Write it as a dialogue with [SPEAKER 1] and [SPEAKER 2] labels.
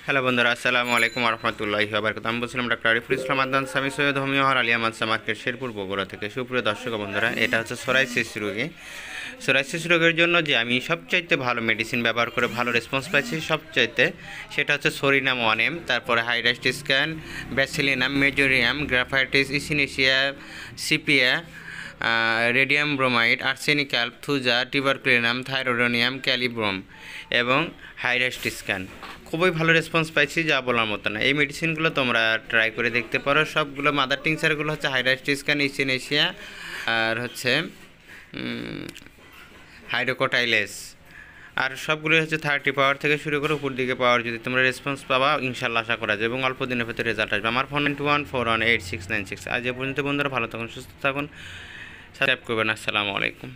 [SPEAKER 1] Hello বন্ধুরা, আসসালামু আলাইকুম রহমতুল্লাহি ওয়া বারাকাতুহু। আমি বলছিলাম ডক্টর আরিফুল ইসলাম আদনান সামি সৈয়দ হোমিও আর আলিয়া মাদ্রাসা মার্কেট শেরপুর বগুড়া থেকে। সুপ্রিয় দর্শক বন্ধুরা, এটা হচ্ছে সোরাইসিস রোগী। সোরাইসিস রোগের জন্য যে আমি সবচাইতে ভালো মেডিসিন ব্যবহার করে ভালো রেসপন্স পাইছি সবচাইতে, সেটা হচ্ছে সরিনাম 1M, তারপরে hydrastis can, bacillinum, mezereum, graphites, echinacea, sepia, radium bromide, arsenic alb, thuja, tuberculinum, thyroidinum, kali brom এবং হাইড্রাস্টিসক্যান। খুবই ভালো রেসপন্স পাইছি, যা বলার মতো না। এই মেডিসিনগুলো তোমরা ট্রাই করে দেখতে পারো। সবগুলো মাদার টিংচারগুলো হচ্ছে হাইড্রাস্টিসক্যান, ইসিনেশিয়া আর হচ্ছে হাইড্রোকোটাইলেস, আর সবগুলো হচ্ছে 30 পাওয়ার থেকে শুরু করে উপর দিকে পাওয়ার। যদি তোমরা রেসপন্স পাবা, ইনশাল্লাহ আশা করা যায় এবং অল্প দিনের ভেতরে রেজাল্ট আসবে। আমার ফোন 91418696। আজ এ পর্যন্ত বন্ধুরা, ভালো থাকুন, সুস্থ থাকুন, সাবস্ক্রাইব করবেন। আসসালামু আলাইকুম।